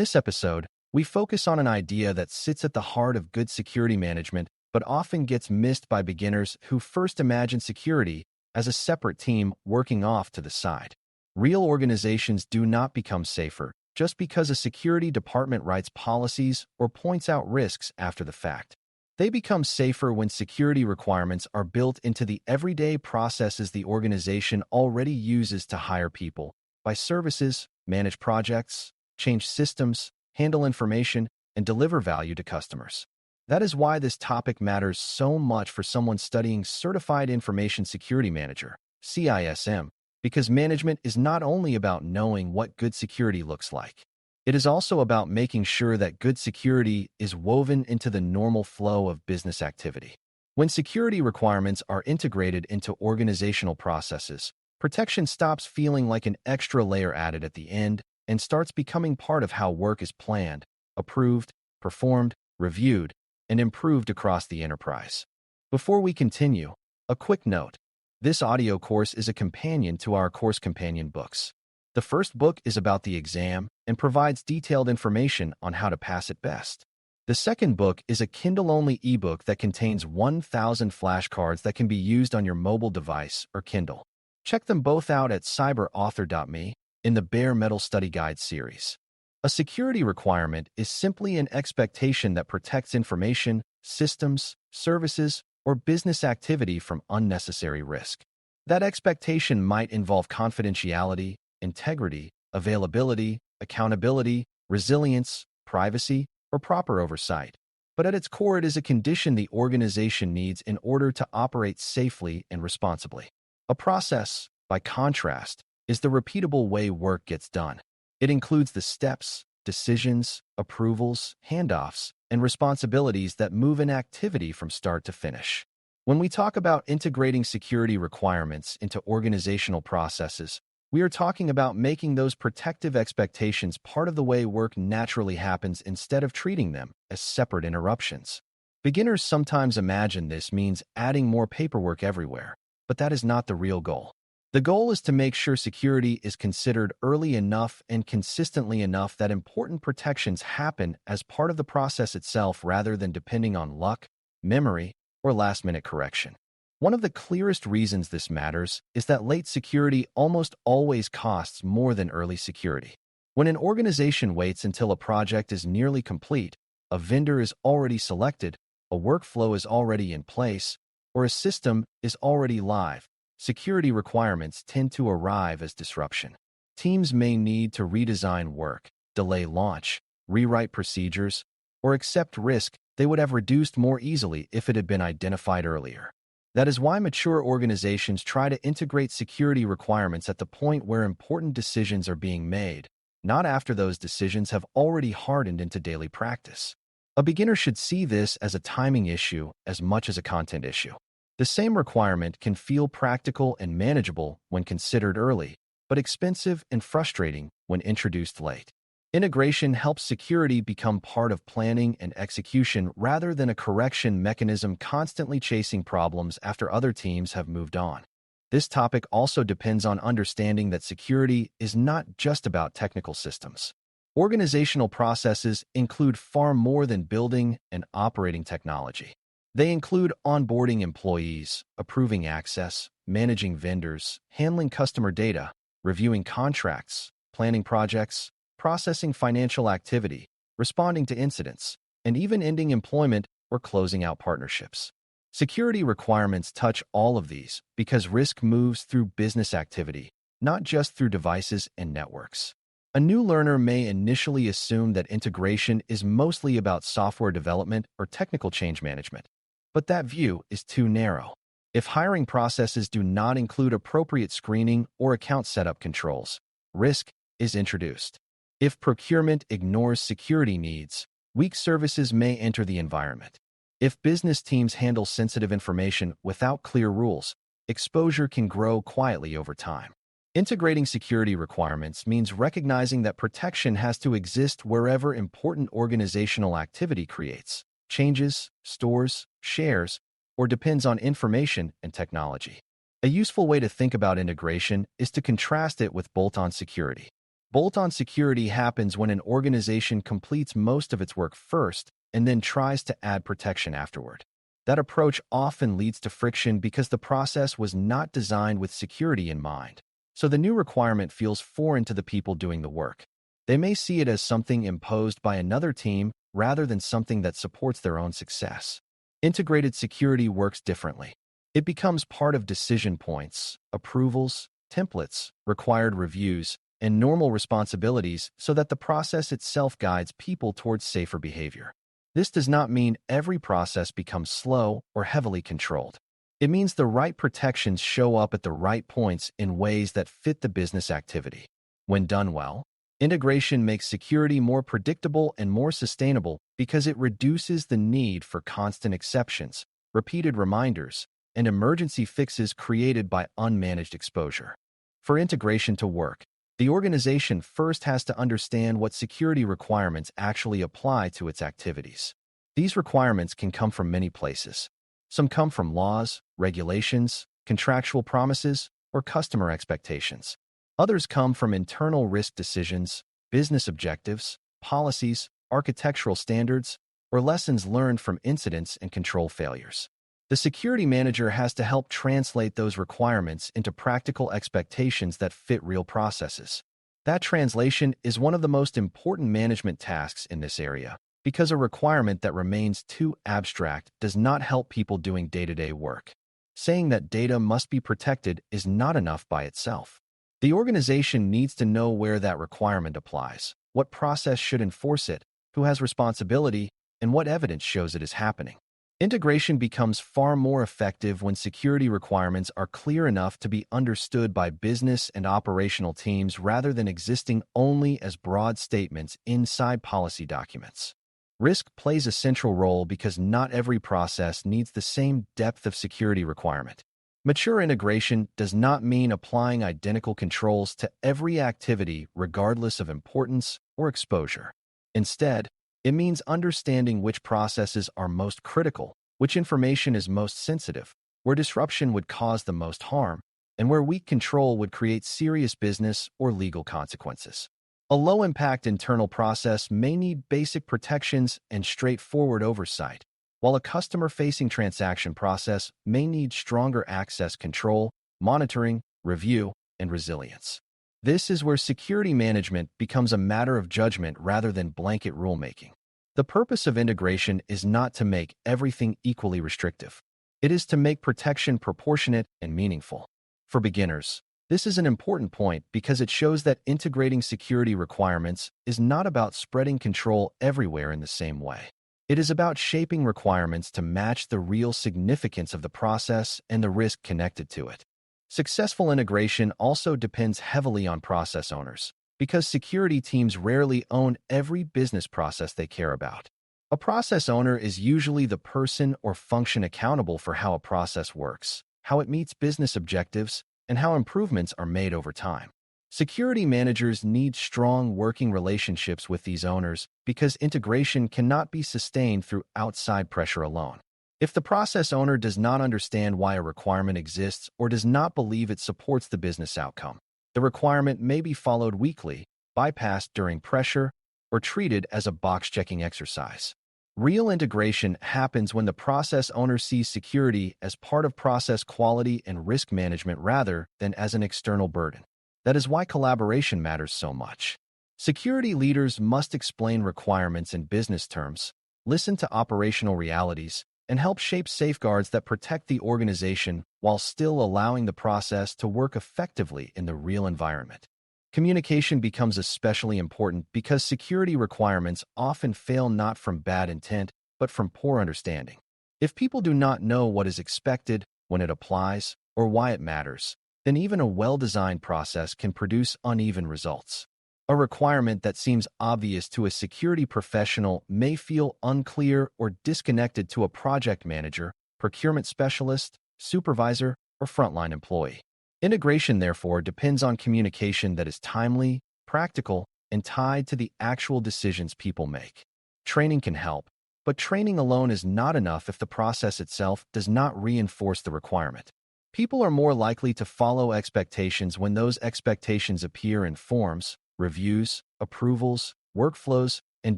this episode, we focus on an idea that sits at the heart of good security management but often gets missed by beginners who first imagine security as a separate team working off to the side. Real organizations do not become safer just because a security department writes policies or points out risks after the fact. They become safer when security requirements are built into the everyday processes the organization already uses to hire people, buy services, manage projects, change systems, handle information, and deliver value to customers. That is why this topic matters so much for someone studying Certified Information Security Manager, CISM, because management is not only about knowing what good security looks like. It is also about making sure that good security is woven into the normal flow of business activity. When security requirements are integrated into organizational processes, protection stops feeling like an extra layer added at the end and starts becoming part of how work is planned, approved, performed, reviewed, and improved across the enterprise. Before we continue, a quick note. This audio course is a companion to our course companion books. The first book is about the exam and provides detailed information on how to pass it best. The second book is a Kindle-only ebook that contains 1,000 flashcards that can be used on your mobile device or Kindle. Check them both out at cyberauthor.me in the Bare Metal Study Guide series. A security requirement is simply an expectation that protects information, systems, services, or business activity from unnecessary risk. That expectation might involve confidentiality, integrity, availability, accountability, resilience, privacy, or proper oversight. But at its core, it is a condition the organization needs in order to operate safely and responsibly. A process, by contrast, is the repeatable way work gets done. It includes the steps, decisions, approvals, handoffs, and responsibilities that move an activity from start to finish. When we talk about integrating security requirements into organizational processes, we are talking about making those protective expectations part of the way work naturally happens instead of treating them as separate interruptions. Beginners sometimes imagine this means adding more paperwork everywhere, but that is not the real goal. The goal is to make sure security is considered early enough and consistently enough that important protections happen as part of the process itself rather than depending on luck, memory, or last-minute correction. One of the clearest reasons this matters is that late security almost always costs more than early security. When an organization waits until a project is nearly complete, a vendor is already selected, a workflow is already in place, or a system is already live, security requirements tend to arrive as disruption. Teams may need to redesign work, delay launch, rewrite procedures, or accept risk they would have reduced more easily if it had been identified earlier. That is why mature organizations try to integrate security requirements at the point where important decisions are being made, not after those decisions have already hardened into daily practice. A beginner should see this as a timing issue as much as a content issue. The same requirement can feel practical and manageable when considered early, but expensive and frustrating when introduced late. Integration helps security become part of planning and execution rather than a correction mechanism constantly chasing problems after other teams have moved on. This topic also depends on understanding that security is not just about technical systems. Organizational processes include far more than building and operating technology. They include onboarding employees, approving access, managing vendors, handling customer data, reviewing contracts, planning projects, processing financial activity, responding to incidents, and even ending employment or closing out partnerships. Security requirements touch all of these because risk moves through business activity, not just through devices and networks. A new learner may initially assume that integration is mostly about software development or technical change management. But that view is too narrow. If hiring processes do not include appropriate screening or account setup controls, risk is introduced. If procurement ignores security needs, weak services may enter the environment. If business teams handle sensitive information without clear rules, exposure can grow quietly over time. Integrating security requirements means recognizing that protection has to exist wherever important organizational activity creates, changes, stores, shares, or depends on information and technology. A useful way to think about integration is to contrast it with bolt-on security. Bolt-on security happens when an organization completes most of its work first and then tries to add protection afterward. That approach often leads to friction because the process was not designed with security in mind. So the new requirement feels foreign to the people doing the work. They may see it as something imposed by another team rather than something that supports their own success. Integrated security works differently. It becomes part of decision points, approvals, templates, required reviews, and normal responsibilities so that the process itself guides people towards safer behavior. This does not mean every process becomes slow or heavily controlled. It means the right protections show up at the right points in ways that fit the business activity. When done well, integration makes security more predictable and more sustainable because it reduces the need for constant exceptions, repeated reminders, and emergency fixes created by unmanaged exposure. For integration to work, the organization first has to understand what security requirements actually apply to its activities. These requirements can come from many places. Some come from laws, regulations, contractual promises, or customer expectations. Others come from internal risk decisions, business objectives, policies, architectural standards, or lessons learned from incidents and control failures. The security manager has to help translate those requirements into practical expectations that fit real processes. That translation is one of the most important management tasks in this area, because a requirement that remains too abstract does not help people doing day-to-day work. Saying that data must be protected is not enough by itself. The organization needs to know where that requirement applies, what process should enforce it, who has responsibility, and what evidence shows it is happening. Integration becomes far more effective when security requirements are clear enough to be understood by business and operational teams rather than existing only as broad statements inside policy documents. Risk plays a central role because not every process needs the same depth of security requirement. Mature integration does not mean applying identical controls to every activity regardless of importance or exposure. Instead, it means understanding which processes are most critical, which information is most sensitive, where disruption would cause the most harm, and where weak control would create serious business or legal consequences. A low-impact internal process may need basic protections and straightforward oversight, while a customer-facing transaction process may need stronger access control, monitoring, review, and resilience. This is where security management becomes a matter of judgment rather than blanket rulemaking. The purpose of integration is not to make everything equally restrictive. It is to make protection proportionate and meaningful. For beginners, this is an important point because it shows that integrating security requirements is not about spreading control everywhere in the same way. It is about shaping requirements to match the real significance of the process and the risk connected to it. Successful integration also depends heavily on process owners, because security teams rarely own every business process they care about. A process owner is usually the person or function accountable for how a process works, how it meets business objectives, and how improvements are made over time. Security managers need strong working relationships with these owners because integration cannot be sustained through outside pressure alone. If the process owner does not understand why a requirement exists or does not believe it supports the business outcome, the requirement may be followed weakly, bypassed during pressure, or treated as a box-checking exercise. Real integration happens when the process owner sees security as part of process quality and risk management rather than as an external burden. That is why collaboration matters so much. Security leaders must explain requirements in business terms, listen to operational realities, and help shape safeguards that protect the organization while still allowing the process to work effectively in the real environment. Communication becomes especially important because security requirements often fail not from bad intent, but from poor understanding. If people do not know what is expected, when it applies, or why it matters, then even a well-designed process can produce uneven results. A requirement that seems obvious to a security professional may feel unclear or disconnected to a project manager, procurement specialist, supervisor, or frontline employee. Integration, therefore, depends on communication that is timely, practical, and tied to the actual decisions people make. Training can help, but training alone is not enough if the process itself does not reinforce the requirement. People are more likely to follow expectations when those expectations appear in forms, reviews, approvals, workflows, and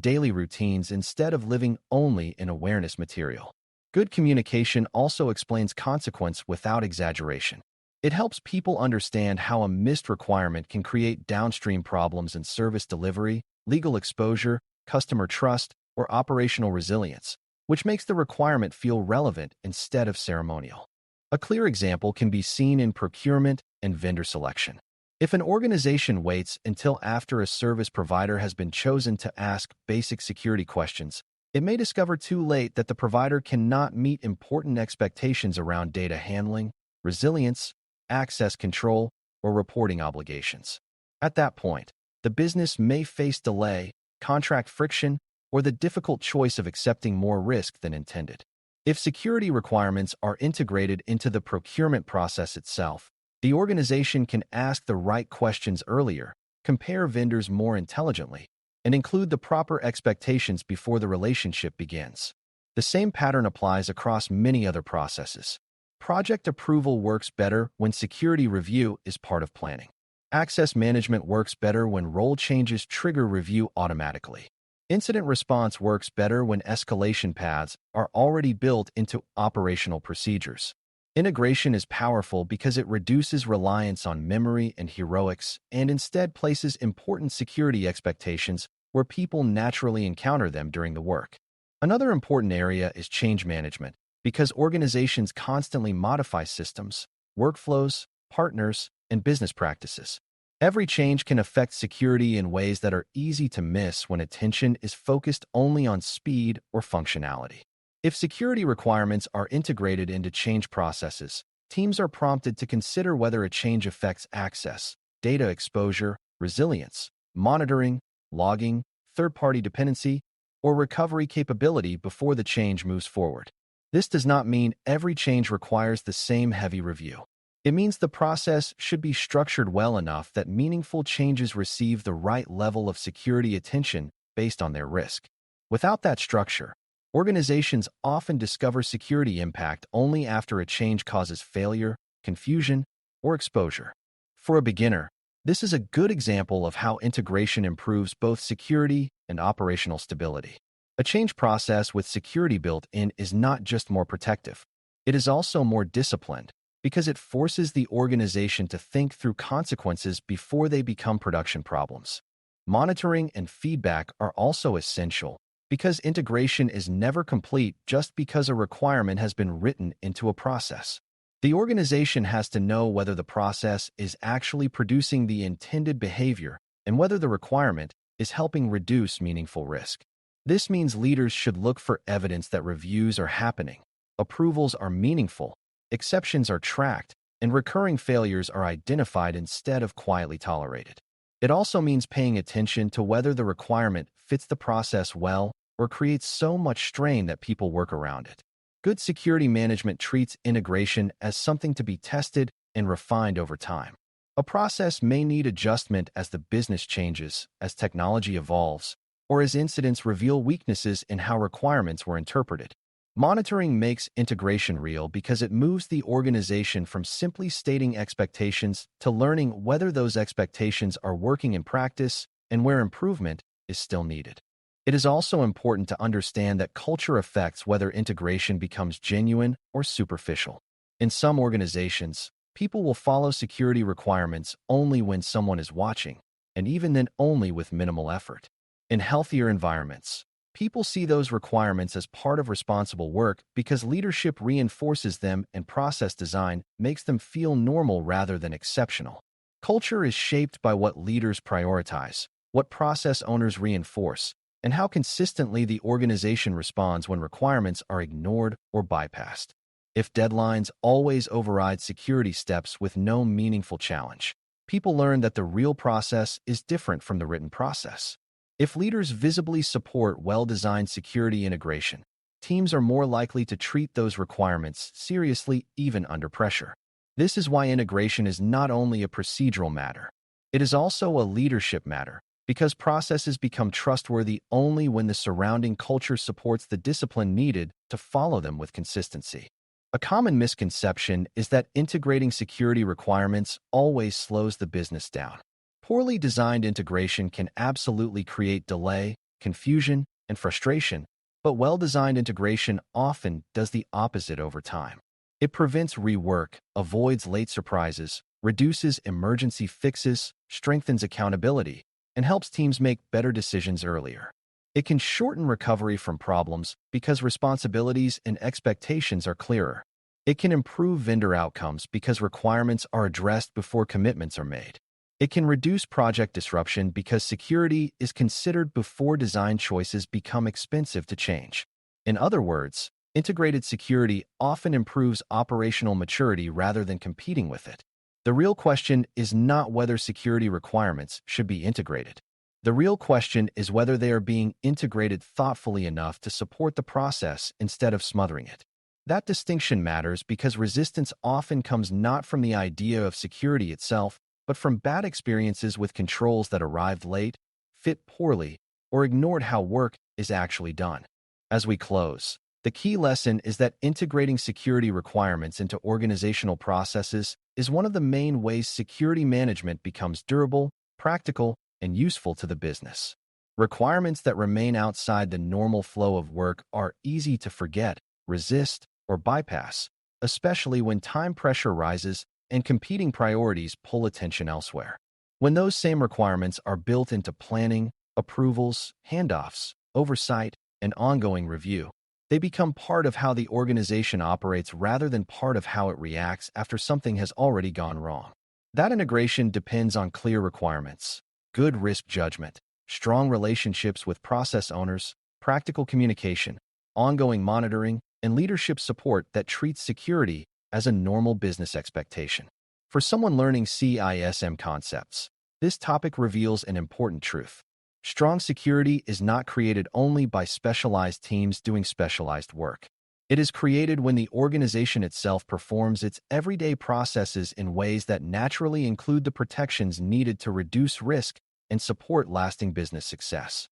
daily routines instead of living only in awareness material. Good communication also explains consequence without exaggeration. It helps people understand how a missed requirement can create downstream problems in service delivery, legal exposure, customer trust, or operational resilience, which makes the requirement feel relevant instead of ceremonial. A clear example can be seen in procurement and vendor selection. If an organization waits until after a service provider has been chosen to ask basic security questions, it may discover too late that the provider cannot meet important expectations around data handling, resilience, access control, or reporting obligations. At that point, the business may face delay, contract friction, or the difficult choice of accepting more risk than intended. If security requirements are integrated into the procurement process itself, the organization can ask the right questions earlier, compare vendors more intelligently, and include the proper expectations before the relationship begins. The same pattern applies across many other processes. Project approval works better when security review is part of planning. Access management works better when role changes trigger review automatically. Incident response works better when escalation paths are already built into operational procedures. Integration is powerful because it reduces reliance on memory and heroics and instead places important security expectations where people naturally encounter them during the work. Another important area is change management, because organizations constantly modify systems, workflows, partners, and business practices. Every change can affect security in ways that are easy to miss when attention is focused only on speed or functionality. If security requirements are integrated into change processes, teams are prompted to consider whether a change affects access, data exposure, resilience, monitoring, logging, third-party dependency, or recovery capability before the change moves forward. This does not mean every change requires the same heavy review. It means the process should be structured well enough that meaningful changes receive the right level of security attention based on their risk. Without that structure, organizations often discover security impact only after a change causes failure, confusion, or exposure. For a beginner, this is a good example of how integration improves both security and operational stability. A change process with security built in is not just more protective. It is also more disciplined because it forces the organization to think through consequences before they become production problems. Monitoring and feedback are also essential because integration is never complete just because a requirement has been written into a process. The organization has to know whether the process is actually producing the intended behavior and whether the requirement is helping reduce meaningful risk. This means leaders should look for evidence that reviews are happening, approvals are meaningful, exceptions are tracked, and recurring failures are identified instead of quietly tolerated. It also means paying attention to whether the requirement fits the process well or creates so much strain that people work around it. Good security management treats integration as something to be tested and refined over time. A process may need adjustment as the business changes, as technology evolves, or as incidents reveal weaknesses in how requirements were interpreted. Monitoring makes integration real because it moves the organization from simply stating expectations to learning whether those expectations are working in practice and where improvement is still needed. It is also important to understand that culture affects whether integration becomes genuine or superficial. In some organizations, people will follow security requirements only when someone is watching, and even then only with minimal effort. In healthier environments, people see those requirements as part of responsible work because leadership reinforces them and process design makes them feel normal rather than exceptional. Culture is shaped by what leaders prioritize, what process owners reinforce, and how consistently the organization responds when requirements are ignored or bypassed. If deadlines always override security steps with no meaningful challenge, people learn that the real process is different from the written process. If leaders visibly support well-designed security integration, teams are more likely to treat those requirements seriously even under pressure. This is why integration is not only a procedural matter, it is also a leadership matter, because processes become trustworthy only when the surrounding culture supports the discipline needed to follow them with consistency. A common misconception is that integrating security requirements always slows the business down. Poorly designed integration can absolutely create delay, confusion, and frustration, but well-designed integration often does the opposite over time. It prevents rework, avoids late surprises, reduces emergency fixes, strengthens accountability, and helps teams make better decisions earlier. It can shorten recovery from problems because responsibilities and expectations are clearer. It can improve vendor outcomes because requirements are addressed before commitments are made. It can reduce project disruption because security is considered before design choices become expensive to change. In other words, integrated security often improves operational maturity rather than competing with it. The real question is not whether security requirements should be integrated. The real question is whether they are being integrated thoughtfully enough to support the process instead of smothering it. That distinction matters because resistance often comes not from the idea of security itself, but from bad experiences with controls that arrived late, fit poorly, or ignored how work is actually done. As we close, the key lesson is that integrating security requirements into organizational processes is one of the main ways security management becomes durable, practical, and useful to the business. Requirements that remain outside the normal flow of work are easy to forget, resist, or bypass, especially when time pressure rises and competing priorities pull attention elsewhere. When those same requirements are built into planning, approvals, handoffs, oversight, and ongoing review, they become part of how the organization operates rather than part of how it reacts after something has already gone wrong. That integration depends on clear requirements, good risk judgment, strong relationships with process owners, practical communication, ongoing monitoring, and leadership support that treats security as a normal business expectation. For someone learning CISM concepts, this topic reveals an important truth. Strong security is not created only by specialized teams doing specialized work. It is created when the organization itself performs its everyday processes in ways that naturally include the protections needed to reduce risk and support lasting business success.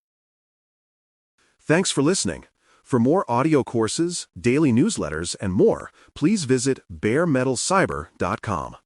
Thanks for listening. For more audio courses, daily newsletters, and more, please visit baremetalcyber.com.